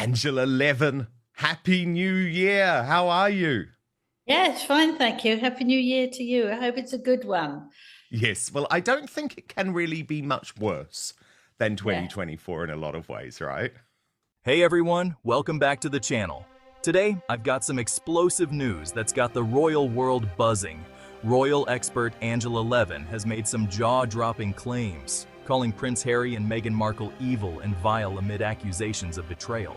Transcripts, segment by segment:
Angela Levin, Happy New Year. How are you? Yes, fine, thank you. Happy New Year to you. I hope it's a good one. Yes, well, I don't think it can really be much worse than Yeah. 2024 in a lot of ways, right? Hey everyone, welcome back to the channel. Today, I've got some explosive news that's got the royal world buzzing. Royal expert Angela Levin has made some jaw-dropping claims, calling Prince Harry and Meghan Markle evil and vile amid accusations of betrayal.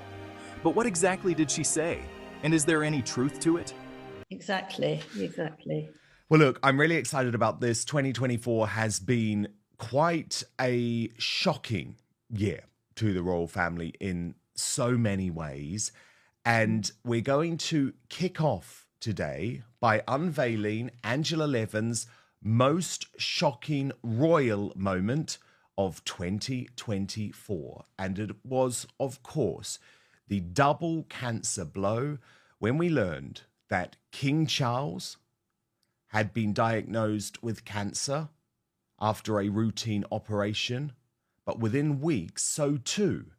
But what exactly did she say? And is there any truth to it? Exactly. Well, look, I'm really excited about this. 2024 has been quite a shocking year to the royal family in so many ways. And we're going to kick off today by unveiling Angela Levin's most shocking royal moment of 2024. And it was, of course, the double cancer blow when we learned that King Charles had been diagnosed with cancer after a routine operation, but within weeks, so too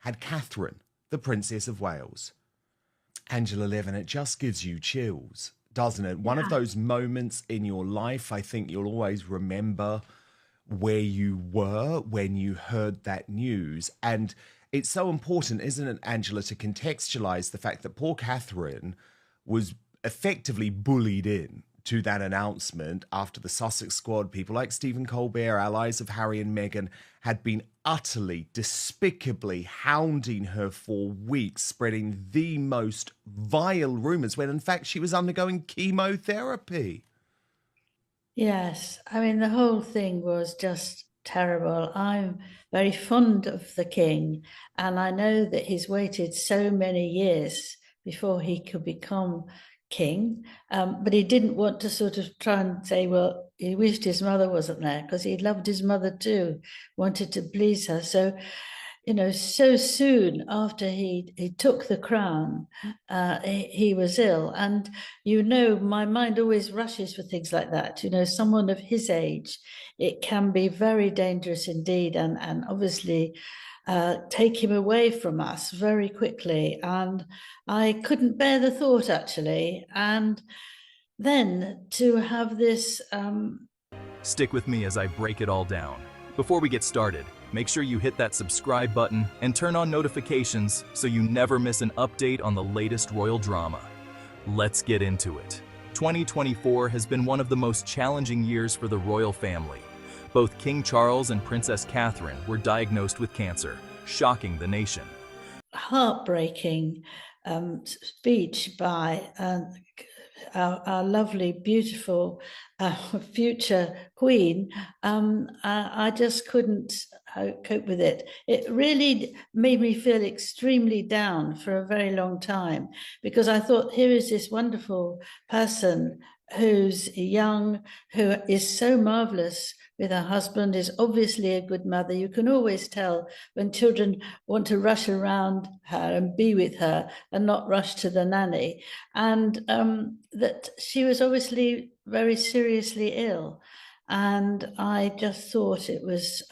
had Catherine, the Princess of Wales. Angela Levin, it just gives you chills, doesn't it? One of those moments in your life, I think you'll always remember where you were when you heard that news. And it's so important, isn't it, Angela, to contextualize the fact that poor Catherine was effectively bullied in to that announcement after the Sussex Squad, people like Stephen Colbert, allies of Harry and Meghan, had been utterly, despicably hounding her for weeks, spreading the most vile rumours when in fact she was undergoing chemotherapy. Yes, I mean, the whole thing was just terrible. I'm very fond of the king, and I know that he's waited so many years before he could become king. But he didn't want to sort of try and say, well, he wished his mother wasn't there because he loved his mother too, wanted to please her. So, so soon after he took the crown, he was ill. And, my mind always rushes for things like that. Someone of his age, it can be very dangerous indeed. And obviously, take him away from us very quickly. And I couldn't bear the thought, actually. And then to have this. Stick with me as I break it all down. Before we get started, make sure you hit that subscribe button and turn on notifications so you never miss an update on the latest royal drama. Let's get into it. 2024 has been one of the most challenging years for the royal family. Both King Charles and Princess Catherine were diagnosed with cancer, shocking the nation. Heartbreaking speech by our lovely, beautiful future queen. I just couldn't cope with it. It really made me feel extremely down for a very long time, because I thought, here is this wonderful person who's young, who is so marvelous with her husband, is obviously a good mother. You can always tell when children want to rush around her and be with her and not rush to the nanny. And that she was obviously very seriously ill. And I just thought it was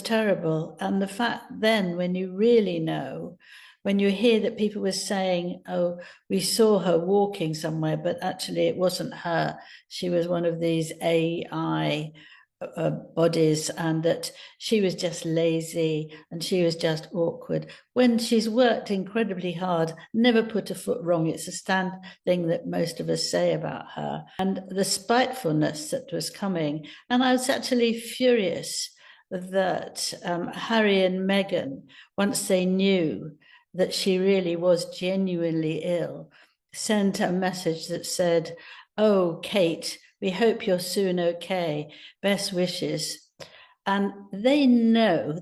terrible. And the fact then, when you really know, when you hear that people were saying, oh, we saw her walking somewhere, but actually it wasn't her. She was one of these AI bodies, and that she was just lazy and she was just awkward, when she's worked incredibly hard, never put a foot wrong. It's a stand thing that most of us say about her. And the spitefulness that was coming. And I was actually furious that Harry and Meghan, once they knew that she really was genuinely ill, sent a message that said, oh, Kate, we hope you're soon okay. Best wishes. And they knew,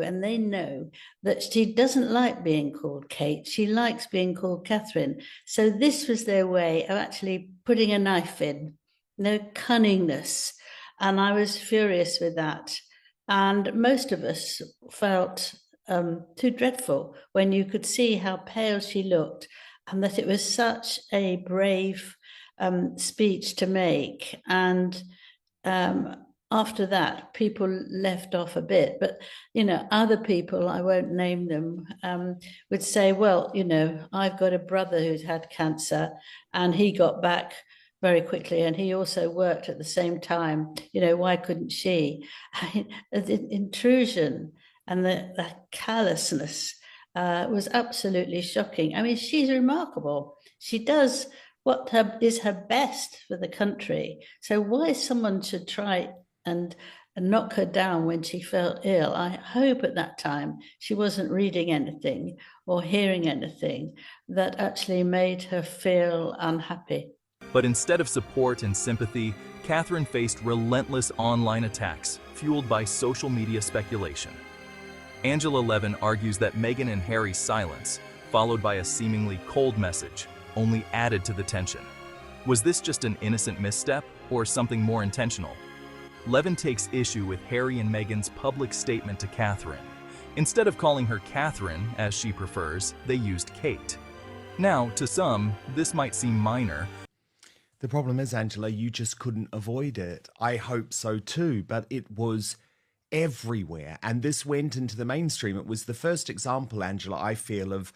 and they know that she doesn't like being called Kate. She likes being called Catherine. So this was their way of actually putting a knife in, no cunningness. And I was furious with that. And most of us felt too dreadful when you could see how pale she looked, and that it was such a brave speech to make. And after that, people left off a bit. But, other people, I won't name them, would say, well, I've got a brother who's had cancer and he got back very quickly and he also worked at the same time. Why couldn't she? The intrusion and the callousness was absolutely shocking. I mean, she's remarkable. She does what is her best for the country. So why someone should try and knock her down when she felt ill? I hope at that time she wasn't reading anything or hearing anything that actually made her feel unhappy. But instead of support and sympathy, Catherine faced relentless online attacks fueled by social media speculation. Angela Levin argues that Meghan and Harry's silence, followed by a seemingly cold message, only added to the tension. Was this just an innocent misstep or something more intentional? Levin takes issue with Harry and Meghan's public statement to Catherine. Instead of calling her Catherine, as she prefers, they used Kate. Now, to some, this might seem minor. The problem is, Angela, you just couldn't avoid it. I hope so too, but it was everywhere. And this went into the mainstream. It was the first example, Angela, I feel, of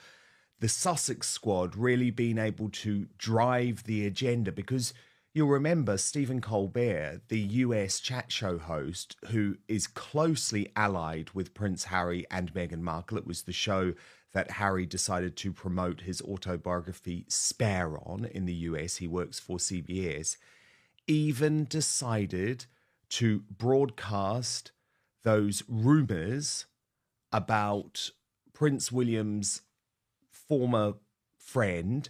the Sussex Squad really being able to drive the agenda, because you'll remember Stephen Colbert, the US chat show host, who is closely allied with Prince Harry and Meghan Markle. It was the show that Harry decided to promote his autobiography Spare on in the US. He works for CBS. Even decided to broadcast those rumours about Prince William's former friend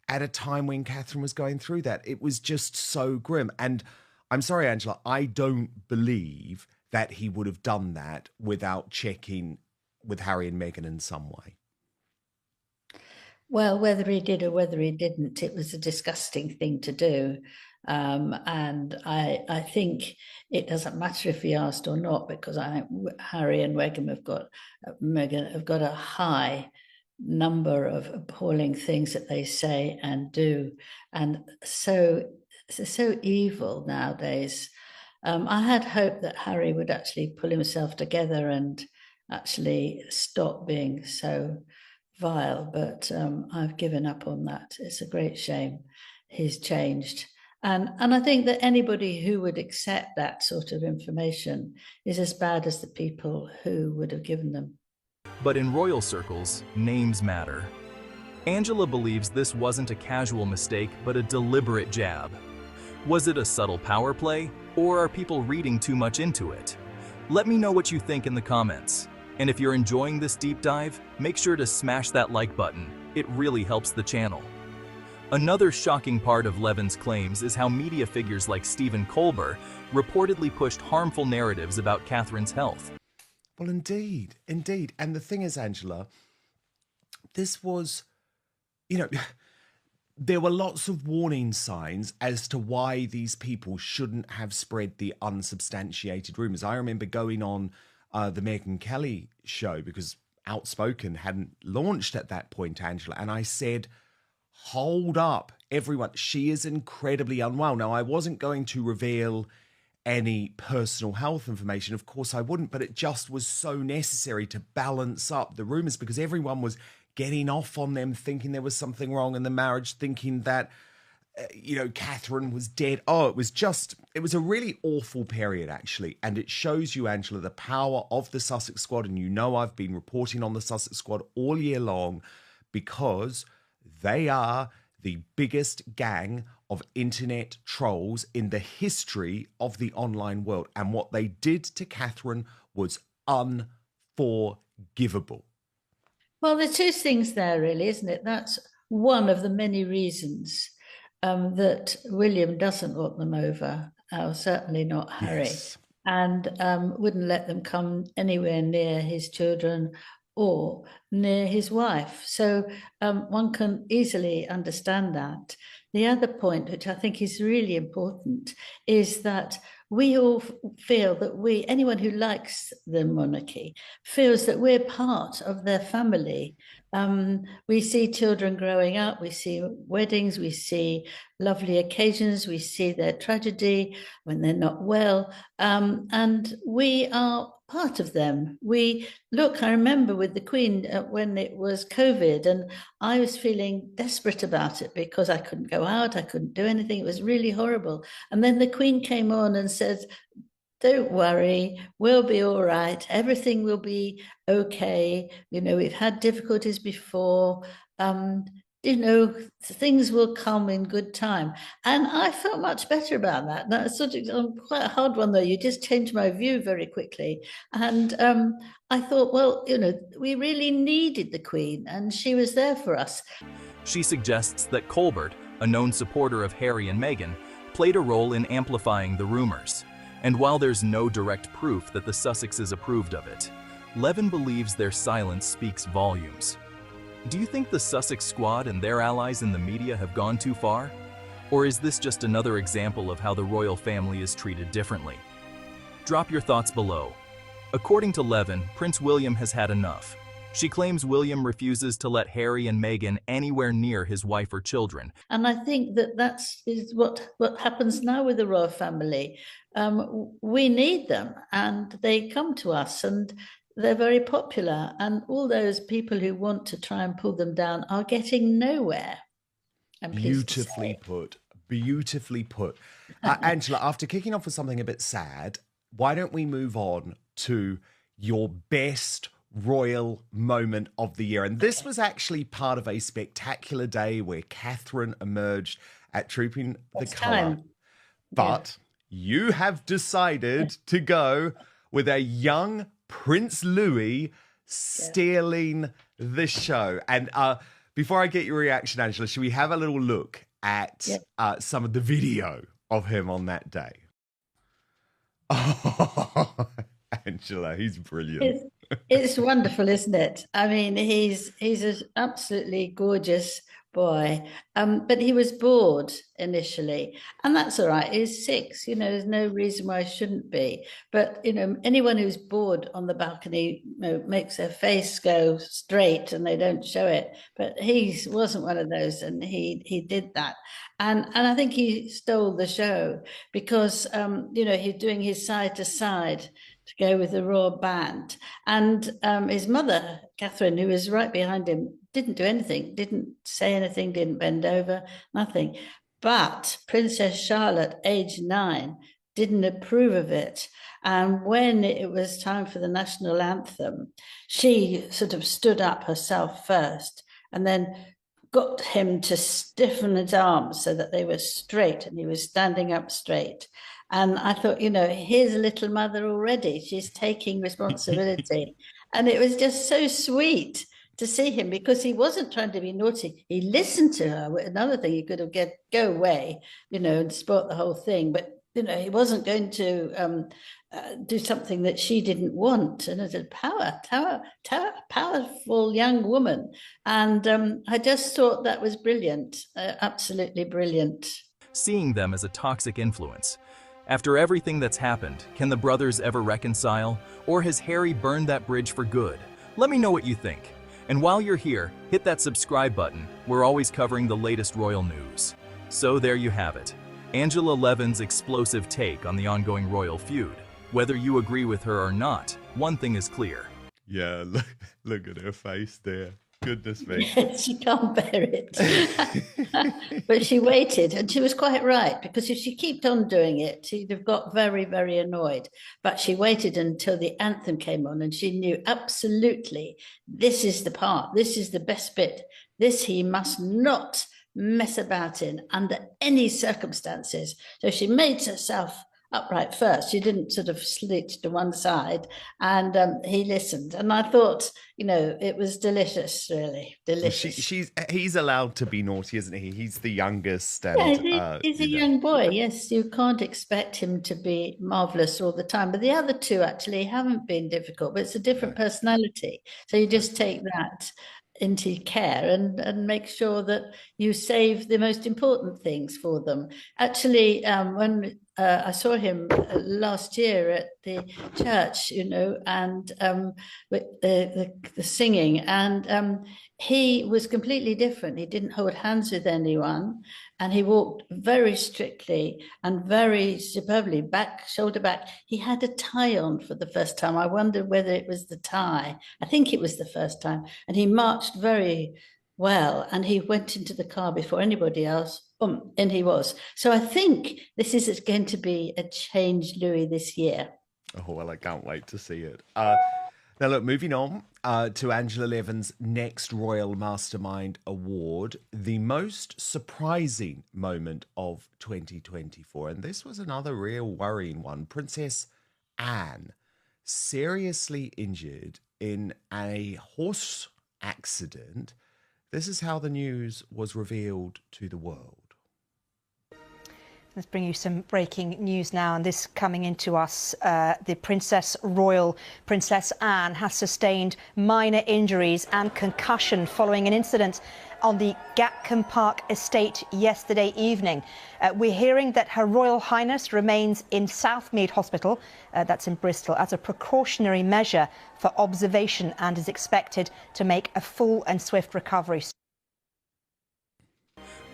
at a time when Catherine was going through that. It was just so grim. And I'm sorry, Angela, I don't believe that he would have done that without checking with Harry and Meghan in some way. Well, whether he did or whether he didn't, it was a disgusting thing to do. And I think it doesn't matter if he asked or not, because I think Harry and Meghan have got a high number of appalling things that they say and do, and so evil nowadays. I had hoped that Harry would actually pull himself together and actually stop being so vile, but I've given up on that. It's a great shame he's changed. And I think that anybody who would accept that sort of information is as bad as the people who would have given them. But in royal circles, names matter. Angela believes this wasn't a casual mistake, but a deliberate jab. Was it a subtle power play, or are people reading too much into it? Let me know what you think in the comments. And if you're enjoying this deep dive, make sure to smash that like button. It really helps the channel. Another shocking part of Levin's claims is how media figures like Stephen Colbert reportedly pushed harmful narratives about Catherine's health. Well, indeed. And the thing is, Angela, this was, there were lots of warning signs as to why these people shouldn't have spread the unsubstantiated rumors. I remember going on the Megyn Kelly show, because Outspoken hadn't launched at that point, Angela, and I said, hold up, everyone, she is incredibly unwell. Now, I wasn't going to reveal any personal health information, of course I wouldn't, but it just was so necessary to balance up the rumors, because everyone was getting off on them, thinking there was something wrong in the marriage, thinking that Catherine was dead. Oh, it was a really awful period, actually. And it shows you, Angela, the power of the Sussex Squad. And I've been reporting on the Sussex Squad all year long, because they are the biggest gang of internet trolls in the history of the online world. And what they did to Catherine was unforgivable. Well, there's two things there, really, isn't it? That's one of the many reasons that William doesn't want them over, certainly not Harry, Yes. and wouldn't let them come anywhere near his children or near his wife. So one can easily understand that. The other point, which I think is really important, is that we all feel that anyone who likes the monarchy feels that we're part of their family. We see children growing up, we see weddings, we see lovely occasions, we see their tragedy when they're not well, and we are part of them. I remember with the Queen when it was COVID, and I was feeling desperate about it because I couldn't go out, I couldn't do anything. It was really horrible. And then the Queen came on and said, don't worry, we'll be all right. Everything will be okay. We've had difficulties before. Things will come in good time. And I felt much better about that. That's sort of quite a hard one, though. You just changed my view very quickly. And I thought, well, we really needed the Queen, and she was there for us. She suggests that Colbert, a known supporter of Harry and Meghan, played a role in amplifying the rumors. And while there's no direct proof that the Sussexes approved of it, Levin believes their silence speaks volumes. Do you think the Sussex squad and their allies in the media have gone too far? Or is this just another example of how the royal family is treated differently? Drop your thoughts below. According to Levin, Prince William has had enough. She claims William refuses to let Harry and Meghan anywhere near his wife or children. And I think that is what happens now with the royal family. We need them, and they come to us, and they're very popular. And all those people who want to try and pull them down are getting nowhere. Beautifully put. Beautifully put. Angela, after kicking off with something a bit sad, why don't we move on to your best royal moment of the year? And this was actually part of a spectacular day where Catherine emerged at Trooping the Colour. But you have decided to go with a young Prince Louis stealing the show. And before I get your reaction, Angela, should we have a little look at some of the video of him on that day? Oh, Angela, he's brilliant. It's wonderful, isn't it? I mean, he's an absolutely gorgeous boy, but he was bored initially, and that's all right. He's 6, there's no reason why he shouldn't be. But anyone who's bored on the balcony makes their face go straight and they don't show it. But he wasn't one of those, and he did that, and I think he stole the show because he's doing his side to side to go with the royal band. And his mother, Catherine, who was right behind him, didn't do anything, didn't say anything, didn't bend over, nothing. But Princess Charlotte, age 9, didn't approve of it. And when it was time for the national anthem, she sort of stood up herself first and then got him to stiffen his arms so that they were straight and he was standing up straight. And I thought, here's a little mother already. She's taking responsibility. And it was just so sweet to see him because he wasn't trying to be naughty. He listened to her. Another thing, he could have go away, and spoilt the whole thing. But, he wasn't going to do something that she didn't want. And it's a powerful young woman. And I just thought that was brilliant, absolutely brilliant. Seeing them as a toxic influence. After everything that's happened, can the brothers ever reconcile? Or has Harry burned that bridge for good? Let me know what you think. And while you're here, hit that subscribe button. We're always covering the latest royal news. So there you have it. Angela Levin's explosive take on the ongoing royal feud. Whether you agree with her or not, one thing is clear. Yeah, look at her face there. Goodness me. She can't bear it. But she waited, and she was quite right, because if she kept on doing it, she'd have got very, very annoyed. But she waited until the anthem came on, and she knew absolutely this is the part, this is the best bit. This he must not mess about in under any circumstances. So she made herself upright first. She didn't sort of slip to one side, and he listened. And I thought, it was delicious, really delicious. He's allowed to be naughty, isn't he? He's the youngest. And, he's a young boy. Yes, you can't expect him to be marvelous all the time. But the other two actually haven't been difficult. But it's a different personality, so you just take that into care and make sure that you save the most important things for them. Actually, when I saw him last year at the church, and with the singing, and he was completely different. He didn't hold hands with anyone, and he walked very strictly and very superbly, shoulder back. He had a tie on for the first time. I wondered whether it was the tie. I think it was the first time, and he marched very well, and he went into the car before anybody else. And he was. So I think this is going to be a changed Louis this year. Oh, well, I can't wait to see it. Now, look, moving on to Angela Levin's next Royal Mastermind Award, the most surprising moment of 2024. And this was another real worrying one. Princess Anne, seriously injured in a horse accident. This is how the news was revealed to the world. Let's bring you some breaking news now, and this coming into us. The Royal Princess Anne has sustained minor injuries and concussion following an incident on the Gatcombe Park estate yesterday evening. We're hearing that Her Royal Highness remains in Southmead Hospital, that's in Bristol, as a precautionary measure for observation and is expected to make a full and swift recovery.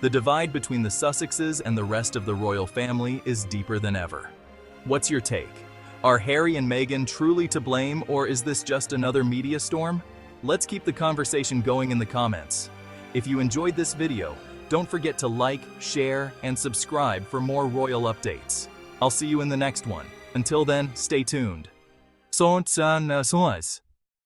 The divide between the Sussexes and the rest of the royal family is deeper than ever. What's your take? Are Harry and Meghan truly to blame, or is this just another media storm? Let's keep the conversation going in the comments. If you enjoyed this video, don't forget to like, share, and subscribe for more royal updates. I'll see you in the next one. Until then, stay tuned. Sånt